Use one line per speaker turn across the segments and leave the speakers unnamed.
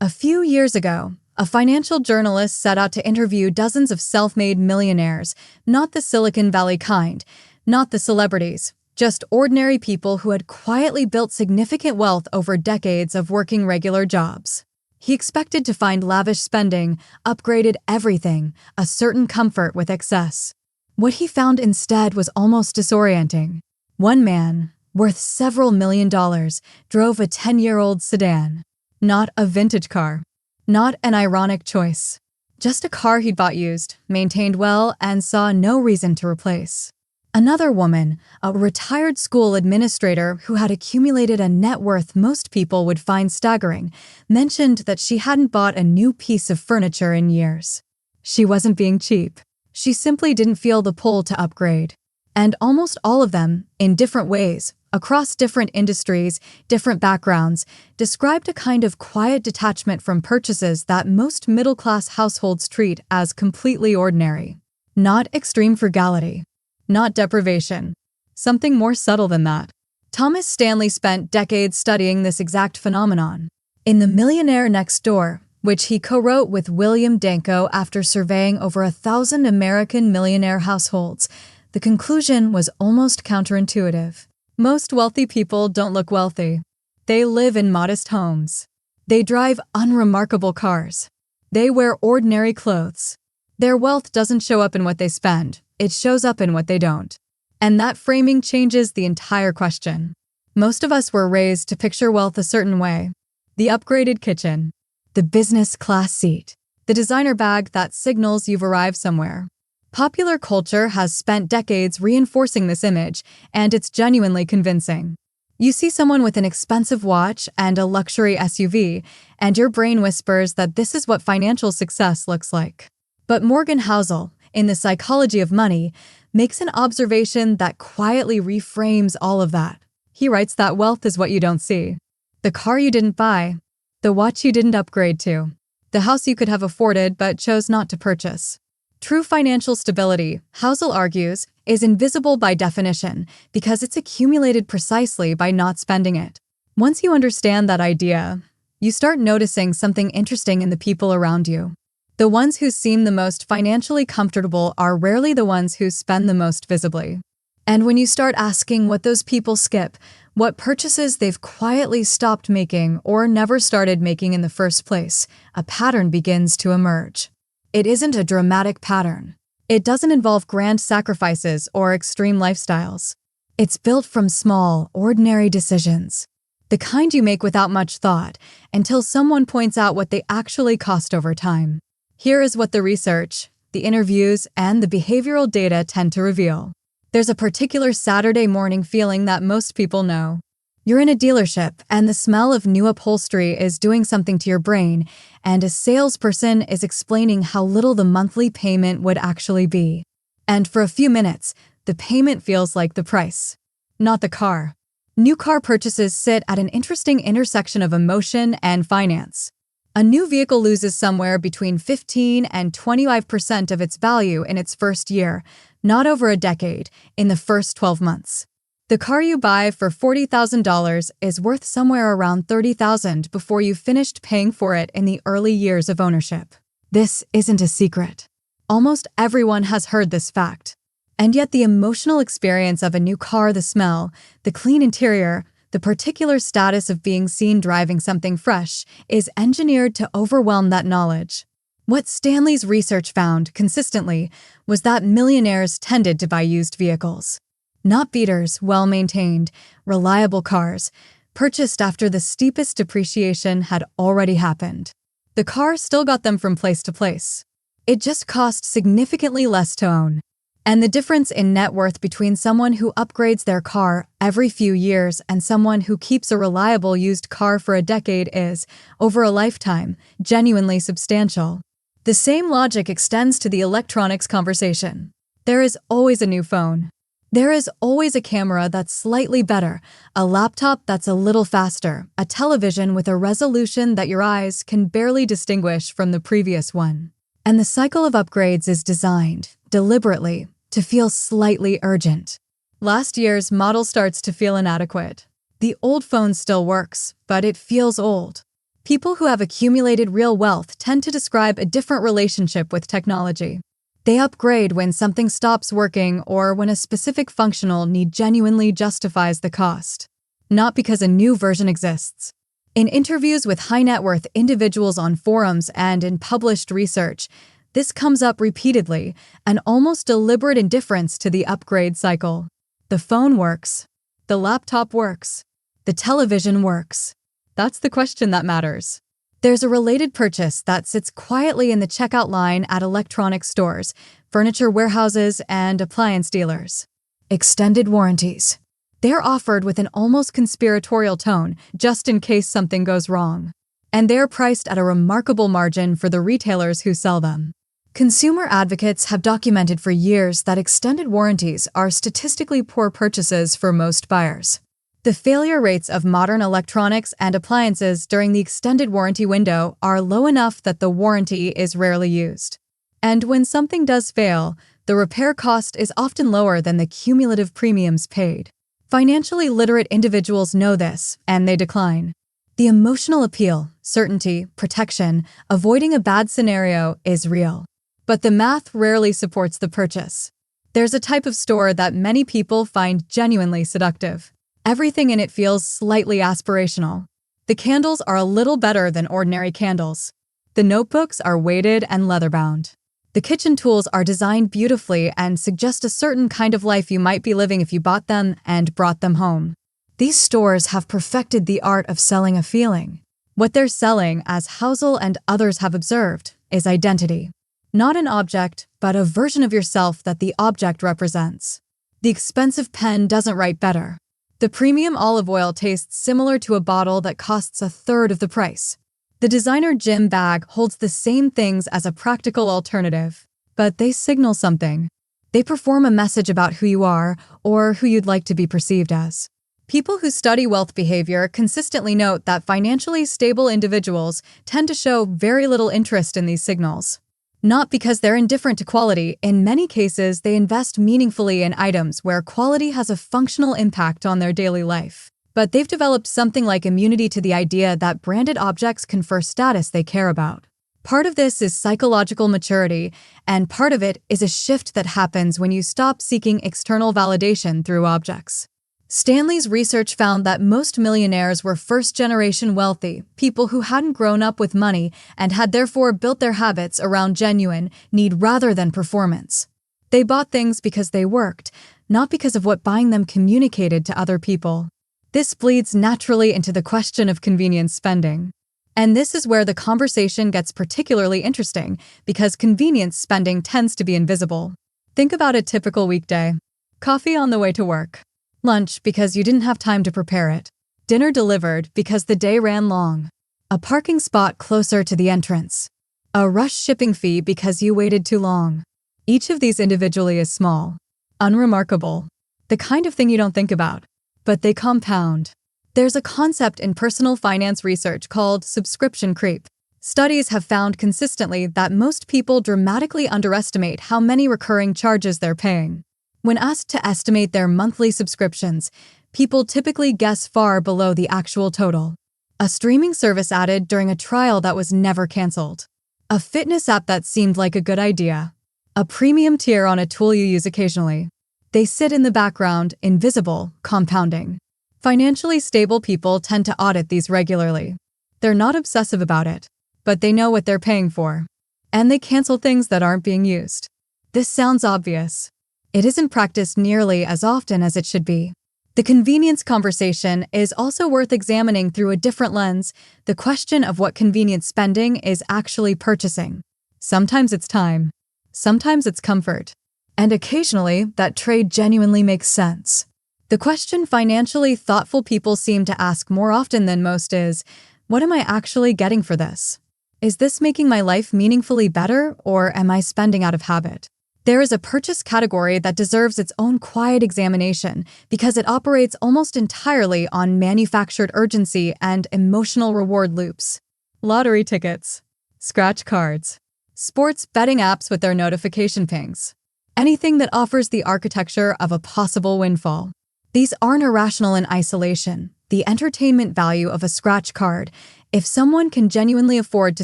A few years ago, a financial journalist set out to interview dozens of self-made millionaires, not the Silicon Valley kind, not the celebrities, just ordinary people who had quietly built significant wealth over decades of working regular jobs. He expected to find lavish spending, upgraded everything, a certain comfort with excess. What he found instead was almost disorienting. One man, worth several $1 million, drove a 10-year-old sedan. Not a vintage car. Not an ironic choice. Just a car he'd bought used, maintained well, and saw no reason to replace. Another woman, a retired school administrator who had accumulated a net worth most people would find staggering, mentioned that she hadn't bought a new piece of furniture in years. She wasn't being cheap. She simply didn't feel the pull to upgrade. And almost all of them, in different ways, across different industries, different backgrounds, described a kind of quiet detachment from purchases that most middle-class households treat as completely ordinary. Not extreme frugality. Not deprivation. Something more subtle than that. Thomas Stanley spent decades studying this exact phenomenon. In The Millionaire Next Door, which he co-wrote with William Danko after surveying over 1,000 American millionaire households, the conclusion was almost counterintuitive. Most wealthy people don't look wealthy. They live in modest homes. They drive unremarkable cars. They wear ordinary clothes. Their wealth doesn't show up in what they spend. It shows up in what they don't. And that framing changes the entire question. Most of us were raised to picture wealth a certain way. The upgraded kitchen. The business class seat. The designer bag that signals you've arrived somewhere. Popular culture has spent decades reinforcing this image, and it's genuinely convincing. You see someone with an expensive watch and a luxury SUV, and your brain whispers that this is what financial success looks like. But Morgan Housel, in The Psychology of Money, makes an observation that quietly reframes all of that. He writes that wealth is what you don't see. The car you didn't buy, the watch you didn't upgrade to, the house you could have afforded but chose not to purchase. True financial stability, Housel argues, is invisible by definition because it's accumulated precisely by not spending it. Once you understand that idea, you start noticing something interesting in the people around you. The ones who seem the most financially comfortable are rarely the ones who spend the most visibly. And when you start asking what those people skip, what purchases they've quietly stopped making or never started making in the first place, a pattern begins to emerge. It isn't a dramatic pattern. It doesn't involve grand sacrifices or extreme lifestyles. It's built from small, ordinary decisions. The kind you make without much thought, until someone points out what they actually cost over time. Here is what the research, the interviews, and the behavioral data tend to reveal. There's a particular Saturday morning feeling that most people know. You're in a dealership, and the smell of new upholstery is doing something to your brain, and a salesperson is explaining how little the monthly payment would actually be. And for a few minutes, the payment feels like the price, not the car. New car purchases sit at an interesting intersection of emotion and finance. A new vehicle loses somewhere between 15 and 25% of its value in its first year, not over a decade, in the first 12 months. The car you buy for $40,000 is worth somewhere around $30,000 before you've finished paying for it in the early years of ownership. This isn't a secret. Almost everyone has heard this fact. And yet the emotional experience of a new car, the smell, the clean interior, the particular status of being seen driving something fresh, is engineered to overwhelm that knowledge. What Stanley's research found, consistently, was that millionaires tended to buy used vehicles. Not beaters, well-maintained, reliable cars, purchased after the steepest depreciation had already happened. The car still got them from place to place. It just cost significantly less to own. And the difference in net worth between someone who upgrades their car every few years and someone who keeps a reliable used car for a decade is, over a lifetime, genuinely substantial. The same logic extends to the electronics conversation. There is always a new phone. There is always a camera that's slightly better, a laptop that's a little faster, a television with a resolution that your eyes can barely distinguish from the previous one. And the cycle of upgrades is designed, deliberately, to feel slightly urgent. Last year's model starts to feel inadequate. The old phone still works, but it feels old. People who have accumulated real wealth tend to describe a different relationship with technology. They upgrade when something stops working or when a specific functional need genuinely justifies the cost, not because a new version exists. In interviews with high-net-worth individuals on forums and in published research, this comes up repeatedly, an almost deliberate indifference to the upgrade cycle. The phone works. The laptop works. The television works. That's the question that matters. There's a related purchase that sits quietly in the checkout line at electronics stores, furniture warehouses, and appliance dealers. Extended warranties. They're offered with an almost conspiratorial tone, just in case something goes wrong. And they're priced at a remarkable margin for the retailers who sell them. Consumer advocates have documented for years that extended warranties are statistically poor purchases for most buyers. The failure rates of modern electronics and appliances during the extended warranty window are low enough that the warranty is rarely used. And when something does fail, the repair cost is often lower than the cumulative premiums paid. Financially literate individuals know this, and they decline. The emotional appeal, certainty, protection, avoiding a bad scenario is real. But the math rarely supports the purchase. There's a type of store that many people find genuinely seductive. Everything in it feels slightly aspirational. The candles are a little better than ordinary candles. The notebooks are weighted and leather-bound. The kitchen tools are designed beautifully and suggest a certain kind of life you might be living if you bought them and brought them home. These stores have perfected the art of selling a feeling. What they're selling, as Housel and others have observed, is identity. Not an object, but a version of yourself that the object represents. The expensive pen doesn't write better. The premium olive oil tastes similar to a bottle that costs a third of the price. The designer gym bag holds the same things as a practical alternative, but they signal something. They perform a message about who you are or who you'd like to be perceived as. People who study wealth behavior consistently note that financially stable individuals tend to show very little interest in these signals. Not because they're indifferent to quality, in many cases they invest meaningfully in items where quality has a functional impact on their daily life. But they've developed something like immunity to the idea that branded objects confer status they care about. Part of this is psychological maturity, and part of it is a shift that happens when you stop seeking external validation through objects. Stanley's research found that most millionaires were first-generation wealthy, people who hadn't grown up with money and had therefore built their habits around genuine need rather than performance. They bought things because they worked, not because of what buying them communicated to other people. This bleeds naturally into the question of convenience spending. And this is where the conversation gets particularly interesting, because convenience spending tends to be invisible. Think about a typical weekday. Coffee on the way to work. Lunch because you didn't have time to prepare it. Dinner delivered because the day ran long. A parking spot closer to the entrance. A rush shipping fee because you waited too long. Each of these individually is small, unremarkable, the kind of thing you don't think about, but they compound. There's a concept in personal finance research called subscription creep. Studies have found consistently that most people dramatically underestimate how many recurring charges they're paying. When asked to estimate their monthly subscriptions, people typically guess far below the actual total. A streaming service added during a trial that was never canceled. A fitness app that seemed like a good idea. A premium tier on a tool you use occasionally. They sit in the background, invisible, compounding. Financially stable people tend to audit these regularly. They're not obsessive about it, but they know what they're paying for. And they cancel things that aren't being used. This sounds obvious. It isn't practiced nearly as often as it should be. The convenience conversation is also worth examining through a different lens, the question of what convenience spending is actually purchasing. Sometimes it's time. Sometimes it's comfort. And occasionally, that trade genuinely makes sense. The question financially thoughtful people seem to ask more often than most is, what am I actually getting for this? Is this making my life meaningfully better, or am I spending out of habit? There is a purchase category that deserves its own quiet examination because it operates almost entirely on manufactured urgency and emotional reward loops. Lottery tickets, scratch cards, sports betting apps with their notification pings. Anything that offers the architecture of a possible windfall. These aren't irrational in isolation. The entertainment value of a scratch card, if someone can genuinely afford to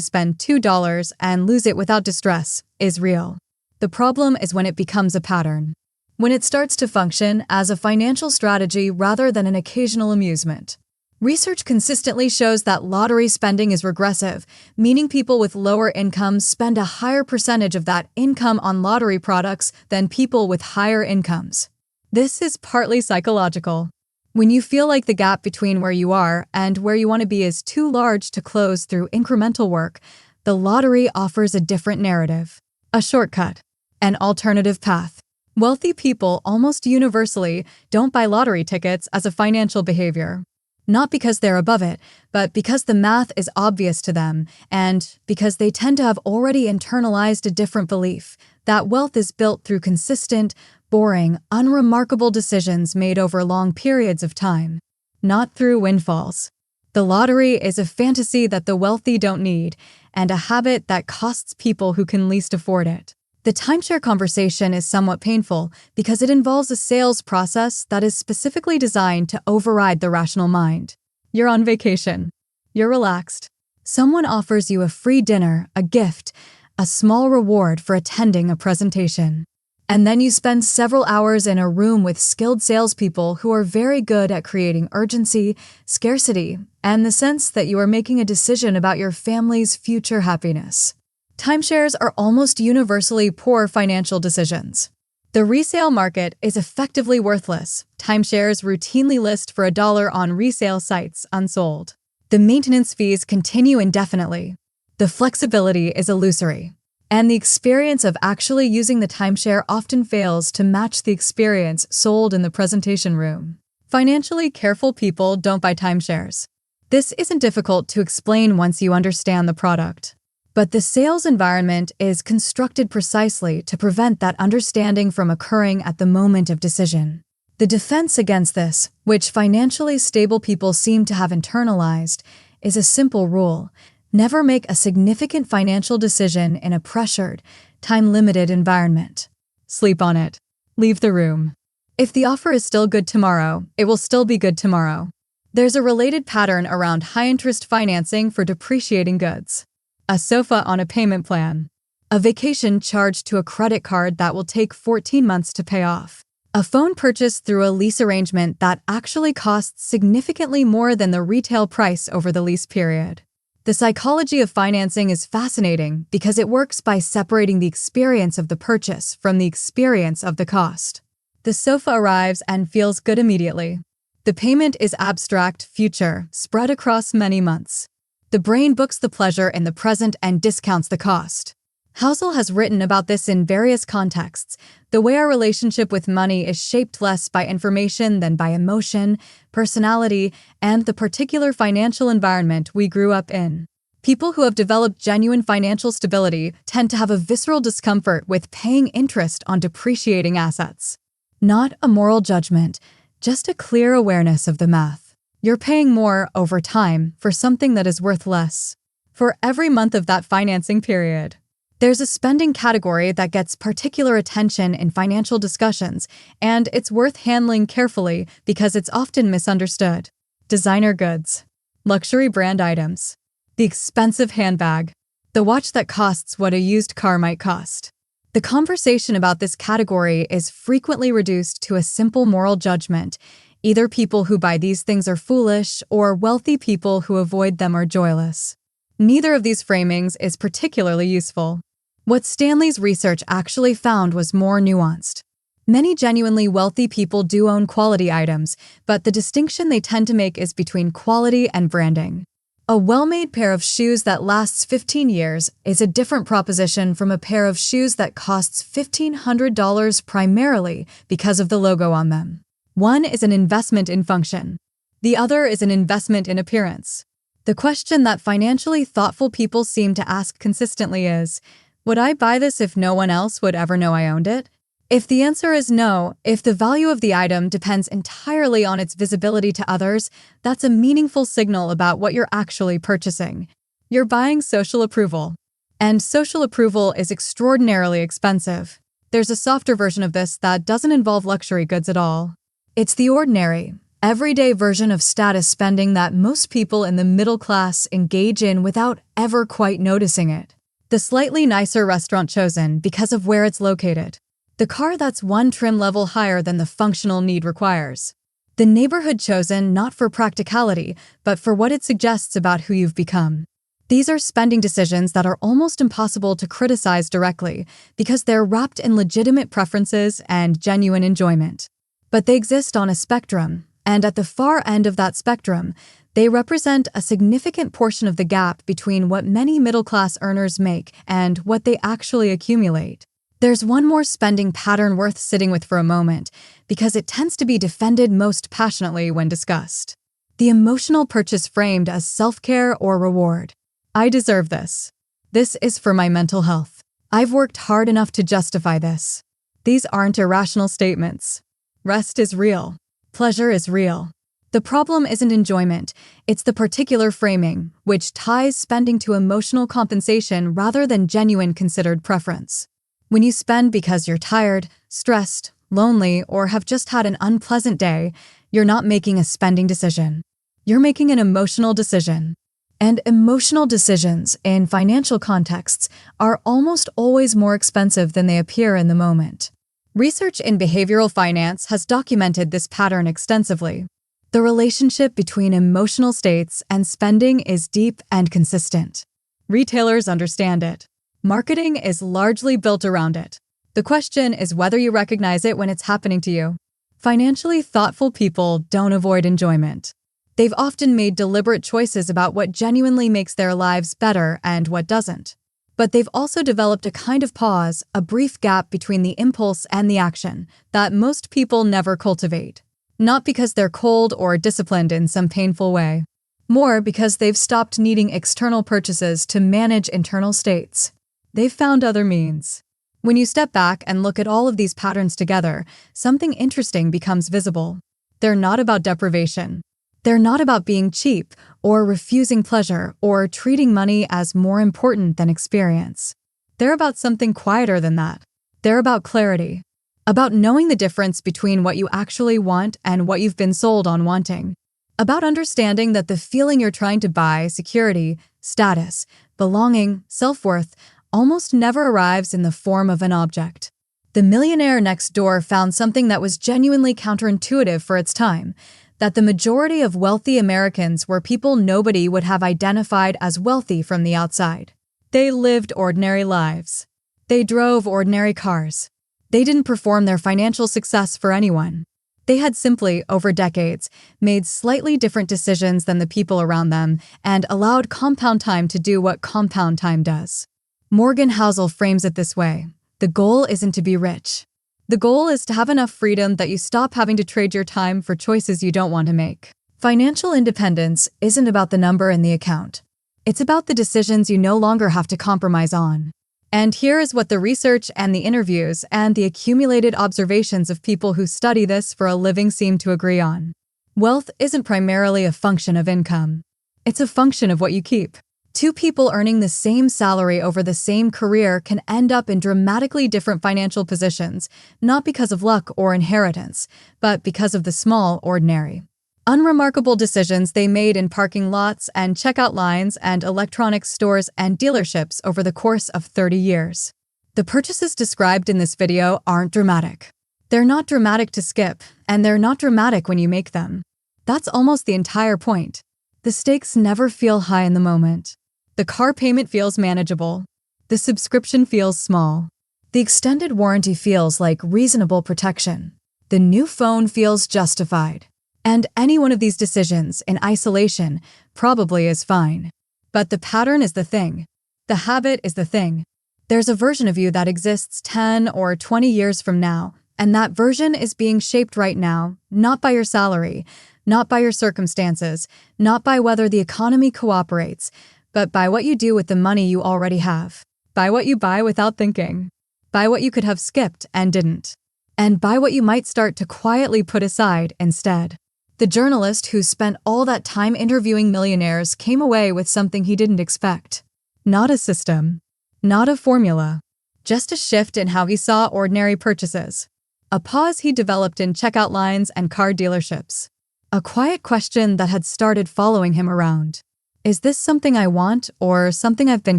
spend $2 and lose it without distress, is real. The problem is when it becomes a pattern. When it starts to function as a financial strategy rather than an occasional amusement. Research consistently shows that lottery spending is regressive, meaning people with lower incomes spend a higher percentage of that income on lottery products than people with higher incomes. This is partly psychological. When you feel like the gap between where you are and where you want to be is too large to close through incremental work, the lottery offers a different narrative, a shortcut, an alternative path. Wealthy people almost universally don't buy lottery tickets as a financial behavior. Not because they're above it, but because the math is obvious to them, and because they tend to have already internalized a different belief that wealth is built through consistent, boring, unremarkable decisions made over long periods of time, not through windfalls. The lottery is a fantasy that the wealthy don't need, and a habit that costs people who can least afford it. The timeshare conversation is somewhat painful because it involves a sales process that is specifically designed to override the rational mind. You're on vacation. You're relaxed. Someone offers you a free dinner, a gift, a small reward for attending a presentation. And then you spend several hours in a room with skilled salespeople who are very good at creating urgency, scarcity, and the sense that you are making a decision about your family's future happiness. Timeshares are almost universally poor financial decisions. The resale market is effectively worthless. Timeshares routinely list for $1 on resale sites unsold. The maintenance fees continue indefinitely. The flexibility is illusory. And the experience of actually using the timeshare often fails to match the experience sold in the presentation room. Financially careful people don't buy timeshares. This isn't difficult to explain once you understand the product. But the sales environment is constructed precisely to prevent that understanding from occurring at the moment of decision. The defense against this, which financially stable people seem to have internalized, is a simple rule. Never make a significant financial decision in a pressured, time-limited environment. Sleep on it. Leave the room. If the offer is still good tomorrow, it will still be good tomorrow. There's a related pattern around high-interest financing for depreciating goods. A sofa on a payment plan. A vacation charged to a credit card that will take 14 months to pay off. A phone purchase through a lease arrangement that actually costs significantly more than the retail price over the lease period. The psychology of financing is fascinating because it works by separating the experience of the purchase from the experience of the cost. The sofa arrives and feels good immediately. The payment is abstract future, spread across many months. The brain books the pleasure in the present and discounts the cost. Housel has written about this in various contexts. The way our relationship with money is shaped less by information than by emotion, personality, and the particular financial environment we grew up in. People who have developed genuine financial stability tend to have a visceral discomfort with paying interest on depreciating assets. Not a moral judgment, just a clear awareness of the math. You're paying more over time for something that is worth less. For every month of that financing period, there's a spending category that gets particular attention in financial discussions, and it's worth handling carefully because it's often misunderstood. Designer goods, luxury brand items, the expensive handbag, the watch that costs what a used car might cost. The conversation about this category is frequently reduced to a simple moral judgment. Either people who buy these things are foolish, or wealthy people who avoid them are joyless. Neither of these framings is particularly useful. What Stanley's research actually found was more nuanced. Many genuinely wealthy people do own quality items, but the distinction they tend to make is between quality and branding. A well-made pair of shoes that lasts 15 years is a different proposition from a pair of shoes that costs $1,500 primarily because of the logo on them. One is an investment in function. The other is an investment in appearance. The question that financially thoughtful people seem to ask consistently is, would I buy this if no one else would ever know I owned it? If the answer is no, if the value of the item depends entirely on its visibility to others, that's a meaningful signal about what you're actually purchasing. You're buying social approval. And social approval is extraordinarily expensive. There's a softer version of this that doesn't involve luxury goods at all. It's the ordinary, everyday version of status spending that most people in the middle class engage in without ever quite noticing it. The slightly nicer restaurant chosen because of where it's located. The car that's one trim level higher than the functional need requires. The neighborhood chosen not for practicality, but for what it suggests about who you've become. These are spending decisions that are almost impossible to criticize directly because they're wrapped in legitimate preferences and genuine enjoyment. But they exist on a spectrum, and at the far end of that spectrum, they represent a significant portion of the gap between what many middle-class earners make and what they actually accumulate. There's one more spending pattern worth sitting with for a moment because it tends to be defended most passionately when discussed. The emotional purchase framed as self-care or reward. I deserve this. This is for my mental health. I've worked hard enough to justify this. These aren't irrational statements. Rest is real. Pleasure is real. The problem isn't enjoyment, it's the particular framing, which ties spending to emotional compensation rather than genuine considered preference. When you spend because you're tired, stressed, lonely, or have just had an unpleasant day, you're not making a spending decision. You're making an emotional decision. And emotional decisions in financial contexts are almost always more expensive than they appear in the moment. Research in behavioral finance has documented this pattern extensively. The relationship between emotional states and spending is deep and consistent. Retailers understand it. Marketing is largely built around it. The question is whether you recognize it when it's happening to you. Financially thoughtful people don't avoid enjoyment. They've often made deliberate choices about what genuinely makes their lives better and what doesn't. But they've also developed a kind of pause, a brief gap between the impulse and the action, that most people never cultivate. Not because they're cold or disciplined in some painful way. More because they've stopped needing external purchases to manage internal states. They've found other means. When you step back and look at all of these patterns together, something interesting becomes visible. They're not about deprivation. They're not about being cheap or refusing pleasure or treating money as more important than experience. They're about something quieter than that. They're about clarity. About knowing the difference between what you actually want and what you've been sold on wanting. About understanding that the feeling you're trying to buy, security, status, belonging, self-worth, almost never arrives in the form of an object. The Millionaire Next Door found something that was genuinely counterintuitive for its time, that the majority of wealthy Americans were people nobody would have identified as wealthy from the outside. They lived ordinary lives. They drove ordinary cars. They didn't perform their financial success for anyone. They had simply, over decades, made slightly different decisions than the people around them and allowed compound time to do what compound time does. Morgan Housel frames it this way: the goal isn't to be rich. The goal is to have enough freedom that you stop having to trade your time for choices you don't want to make. Financial independence isn't about the number in the account. It's about the decisions you no longer have to compromise on. And here is what the research and the interviews and the accumulated observations of people who study this for a living seem to agree on. Wealth isn't primarily a function of income. It's a function of what you keep. Two people earning the same salary over the same career can end up in dramatically different financial positions, not because of luck or inheritance, but because of the small, ordinary, unremarkable decisions they made in parking lots and checkout lines and electronics stores and dealerships over the course of 30 years. The purchases described in this video aren't dramatic. They're not dramatic to skip, and they're not dramatic when you make them. That's almost the entire point. The stakes never feel high in the moment. The car payment feels manageable. The subscription feels small. The extended warranty feels like reasonable protection. The new phone feels justified. And any one of these decisions in isolation probably is fine. But the pattern is the thing. The habit is the thing. There's a version of you that exists 10 or 20 years from now, and that version is being shaped right now, not by your salary, not by your circumstances, not by whether the economy cooperates, but by what you do with the money you already have, by what you buy without thinking, by what you could have skipped and didn't, and by what you might start to quietly put aside instead. The journalist who spent all that time interviewing millionaires came away with something he didn't expect. Not a system, not a formula, just a shift in how he saw ordinary purchases. A pause he developed in checkout lines and car dealerships. A quiet question that had started following him around. Is this something I want or something I've been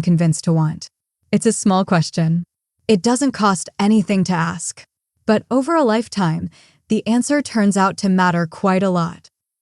convinced to want? It's a small question. It doesn't cost anything to ask. But over a lifetime, the answer turns out to matter quite a lot.